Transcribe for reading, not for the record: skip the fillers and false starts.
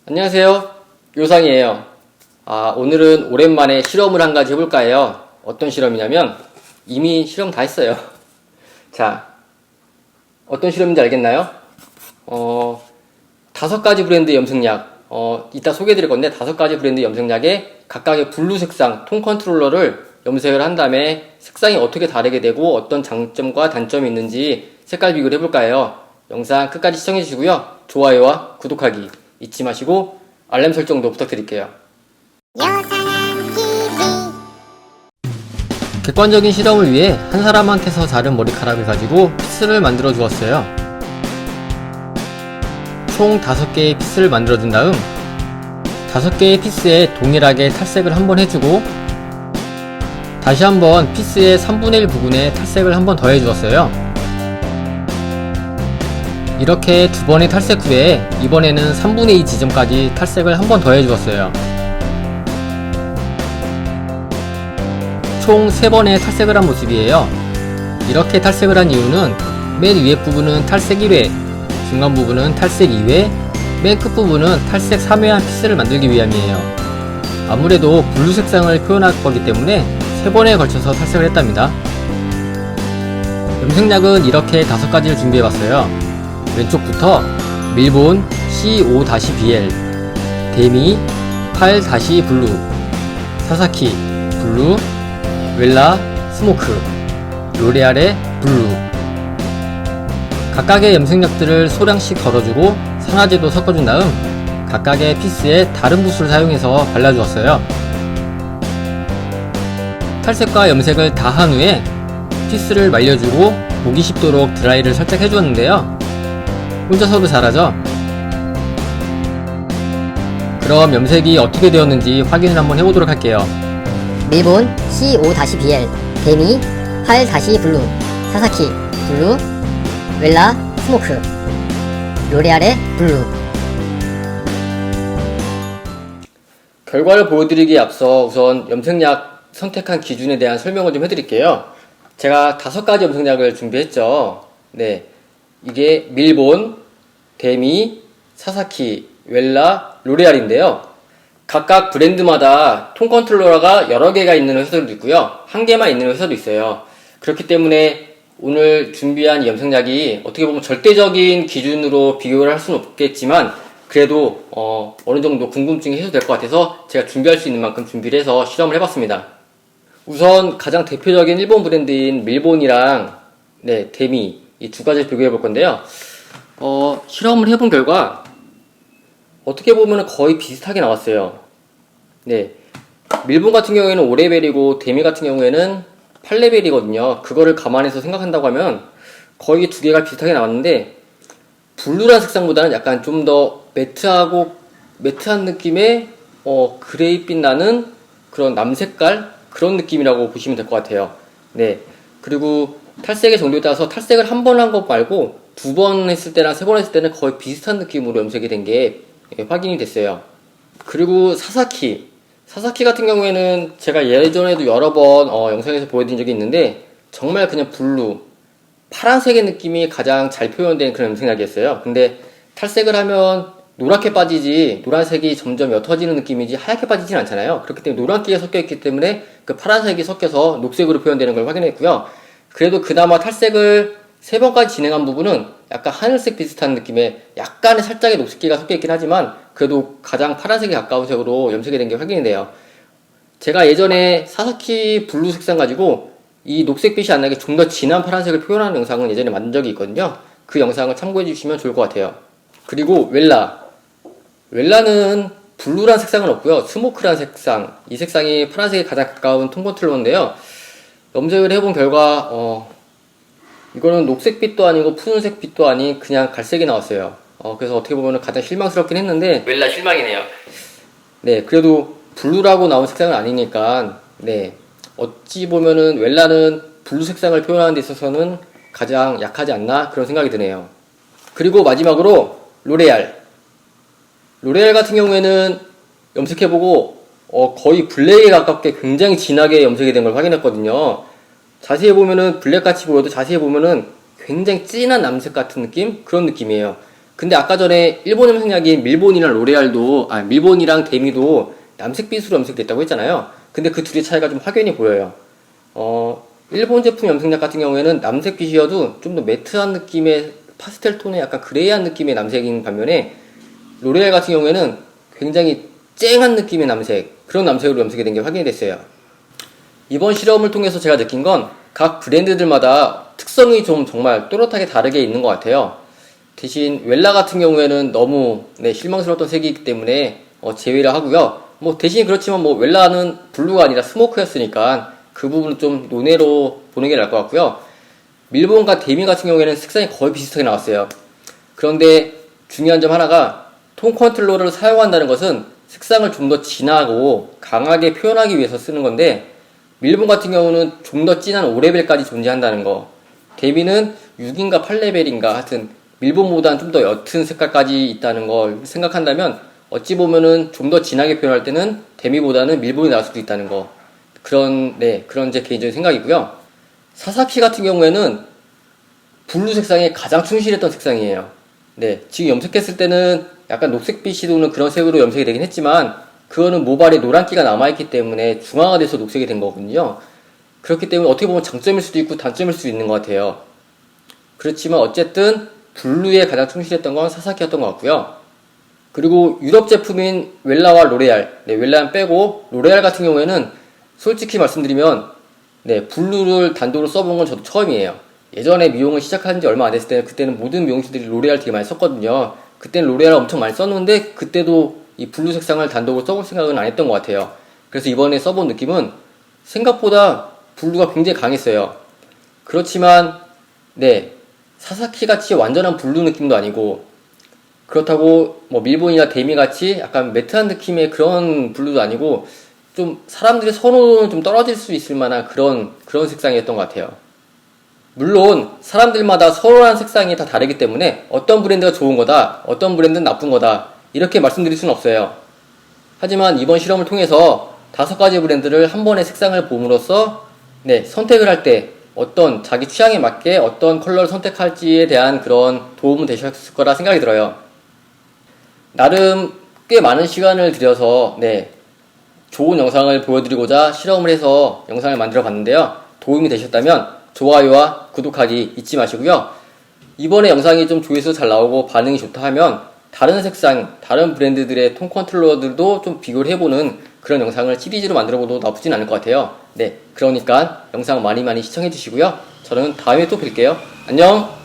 안녕하세요. 요상이에요. 오늘은 오랜만에 실험을 한 가지 해볼까 해요. 어떤 실험이냐면 이미 실험 다 했어요. 자, 어떤 실험인지 알겠나요? 5가지 브랜드 염색약, 이따 소개해드릴 건데 5가지 브랜드 염색약에 각각의 블루 색상 톤 컨트롤러를 염색을 한 다음에 색상이 어떻게 다르게 되고 어떤 장점과 단점이 있는지 색깔 비교를 해볼까 해요. 영상 끝까지 시청해주시고요. 좋아요와 구독하기 잊지 마시고 알람 설정도 부탁드릴게요. 객관적인 실험을 위해 한 사람한테서 자른 머리카락을 가지고 피스를 만들어 주었어요. 총 5개의 피스를 만들어 준 다음 5개의 피스에 동일하게 탈색을 한번 해주고 다시 한번 피스의 3분의 1 부분에 탈색을 한번 더 해주었어요. 이렇게 2번의 탈색 후에 이번에는 3분의 2 지점까지 탈색을 한 번 더 해주었어요. 총 3번의 탈색을 한 모습이에요. 이렇게 탈색을 한 이유는 맨 위에 부분은 탈색 1회, 중간 부분은 탈색 2회, 맨 끝 부분은 탈색 3회한 피스를 만들기 위함이에요. 아무래도 블루 색상을 표현할 거기 때문에 3번에 걸쳐서 탈색을 했답니다. 염색약은 이렇게 5가지를 준비해봤어요. 왼쪽부터 밀본 C5-BL, 데미 8-블루, 사사키 블루, 웰라 스모크, 로레알의 블루. 각각의 염색약들을 소량씩 덜어주고 산화제도 섞어준 다음 각각의 피스에 다른 붓을 사용해서 발라주었어요. 탈색과 염색을 다 한 후에 피스를 말려주고 보기 쉽도록 드라이를 살짝 해주었는데요. 혼자서도 잘하죠? 그럼 염색이 어떻게 되었는지 확인을 한번 해보도록 할게요. 밀본 C5-BL, 데미 8-블루, 사사키 블루, 웰라 스모크, 로레알의 블루. 결과를 보여드리기에 앞서 우선 염색약 선택한 기준에 대한 설명을 좀 해드릴게요. 제가 5가지 염색약을 준비했죠. 네, 이게 밀본, 데미, 사사키, 웰라, 로레알인데요. 각각 브랜드마다 톤 컨트롤러가 여러 개가 있는 회사도 있고요. 한 개만 있는 회사도 있어요. 그렇기 때문에 오늘 준비한 이 염색약이 어떻게 보면 절대적인 기준으로 비교를 할 수는 없겠지만 그래도 어느 정도 궁금증이 해소될 것 같아서 제가 준비할 수 있는 만큼 준비를 해서 실험을 해봤습니다. 우선 가장 대표적인 일본 브랜드인 밀본이랑 데미 이 2가지를 비교해 볼 건데요. 실험을 해본 결과 어떻게 보면 거의 비슷하게 나왔어요. 네, 밀본 같은 경우에는 5레벨이고 데미 같은 경우에는 8레벨이거든요. 그거를 감안해서 생각한다고 하면 거의 2개가 비슷하게 나왔는데 블루란 색상보다는 약간 좀 더 매트한 느낌의 그레이빛 나는 그런 남색깔 그런 느낌이라고 보시면 될 것 같아요. 네, 그리고 탈색의 정도에 따라서 탈색을 한 번 한 것 말고 2번 했을 때랑 3번 했을 때는 거의 비슷한 느낌으로 염색이 된 게 확인이 됐어요. 그리고 사사키 같은 경우에는 제가 예전에도 여러 번 영상에서 보여드린 적이 있는데 정말 그냥 블루 파란색의 느낌이 가장 잘 표현된 그런 염색약이었어요. 근데 탈색을 하면 노랗게 빠지지 노란색이 점점 옅어지는 느낌이지 하얗게 빠지진 않잖아요. 그렇기 때문에 노란기가 섞여 있기 때문에 그 파란색이 섞여서 녹색으로 표현되는 걸 확인했고요. 그래도 그나마 탈색을 3번까지 진행한 부분은 약간 하늘색 비슷한 느낌의 약간의 살짝의 녹색기가 섞여 있긴 하지만 그래도 가장 파란색에 가까운 색으로 염색이 된 게 확인이 돼요. 제가 예전에 사사키 블루 색상 가지고 이 녹색빛이 안 나게 좀 더 진한 파란색을 표현하는 영상은 예전에 만든 적이 있거든요. 그 영상을 참고해 주시면 좋을 것 같아요. 그리고 웰라는 블루란 색상은 없고요. 스모크란 색상, 이 색상이 파란색에 가장 가까운 톤 컨트롤러인데요. 염색을 해본 결과 이거는 녹색빛도 아니고 푸른색빛도 아닌 그냥 갈색이 나왔어요. 그래서 어떻게 보면 가장 실망스럽긴 했는데 웰라 실망이네요. 네, 그래도 블루라고 나온 색상은 아니니까 어찌 보면은 웰라는 블루 색상을 표현하는 데 있어서는 가장 약하지 않나 그런 생각이 드네요. 그리고 마지막으로 로레알 같은 경우에는 염색해보고 거의 블랙에 가깝게 굉장히 진하게 염색이 된 걸 확인했거든요. 자세히 보면은 블랙같이 보여도 자세히 보면은 굉장히 진한 남색 같은 느낌? 그런 느낌이에요. 근데 아까 전에 일본 염색약인 밀본이랑 로레알도, 밀본이랑 데미도 남색 빗으로 염색됐다고 했잖아요. 근데 그 둘의 차이가 좀 확연히 보여요. 일본 제품 염색약 같은 경우에는 남색 빗이어도 좀 더 매트한 느낌의 파스텔 톤의 약간 그레이한 느낌의 남색인 반면에 로레알 같은 경우에는 굉장히 쨍한 느낌의 남색, 그런 남색으로 염색이 된 게 확인이 됐어요. 이번 실험을 통해서 제가 느낀 건 각 브랜드들마다 특성이 좀 정말 또렷하게 다르게 있는 것 같아요. 대신 웰라 같은 경우에는 너무 실망스러웠던 색이기 때문에 제외를 하고요. 뭐 대신 그렇지만 뭐 웰라는 블루가 아니라 스모크였으니까 그 부분은 좀 논외로 보는 게 나을 것 같고요. 밀본과 데미 같은 경우에는 색상이 거의 비슷하게 나왔어요. 그런데 중요한 점 하나가 톤 컨트롤러를 사용한다는 것은 색상을 좀 더 진하고 강하게 표현하기 위해서 쓰는 건데, 밀본 같은 경우는 좀 더 진한 5레벨까지 존재한다는 거, 데미는 6인가 8레벨인가 하여튼 밀본보다는 좀 더 옅은 색깔까지 있다는 걸 생각한다면 어찌 보면은 좀 더 진하게 표현할 때는 데미보다는 밀본이 나을 수도 있다는 거, 그런 제 개인적인 생각이고요. 사사키 같은 경우에는 블루 색상에 가장 충실했던 색상이에요. 지금 염색했을 때는 약간 녹색빛이 도는 그런 색으로 염색이 되긴 했지만 그거는 모발에 노란기가 남아있기 때문에 중화가 돼서 녹색이 된 거거든요. 그렇기 때문에 어떻게 보면 장점일 수도 있고 단점일 수도 있는 것 같아요. 그렇지만 어쨌든 블루에 가장 충실했던 건 사사키였던 것 같고요. 그리고 유럽 제품인 웰라와 로레알, 웰라는 빼고 로레알 같은 경우에는 솔직히 말씀드리면 블루를 단독으로 써본 건 저도 처음이에요. 예전에 미용을 시작한 지 얼마 안 됐을 때 그때는 모든 미용실들이 로레알 되게 많이 썼거든요. 그때는 로레알을 엄청 많이 썼는데 그때도 이 블루 색상을 단독으로 써볼 생각은 안 했던 것 같아요. 그래서 이번에 써본 느낌은 생각보다 블루가 굉장히 강했어요. 그렇지만 사사키 같이 완전한 블루 느낌도 아니고, 그렇다고 뭐 밀본이나 데미 같이 약간 매트한 느낌의 그런 블루도 아니고, 좀 사람들의 선호는 좀 떨어질 수 있을 만한 그런 색상이었던 것 같아요. 물론 사람들마다 선호하는 색상이 다 다르기 때문에 어떤 브랜드가 좋은 거다, 어떤 브랜드는 나쁜 거다 이렇게 말씀드릴 수는 없어요. 하지만 이번 실험을 통해서 5가지 브랜드를 한 번에 색상을 봄으로써 선택을 할 때 어떤 자기 취향에 맞게 어떤 컬러를 선택할지에 대한 그런 도움은 되셨을 거라 생각이 들어요. 나름 꽤 많은 시간을 들여서 좋은 영상을 보여드리고자 실험을 해서 영상을 만들어 봤는데요. 도움이 되셨다면 좋아요와 구독하기 잊지 마시고요. 이번에 영상이 좀 조회수 잘 나오고 반응이 좋다 하면 다른 색상, 다른 브랜드들의 톤 컨트롤러들도 좀 비교를 해보는 그런 영상을 시리즈로 만들어봐도 나쁘진 않을 것 같아요. 그러니까 영상 많이 시청해주시고요. 저는 다음에 또 뵐게요. 안녕!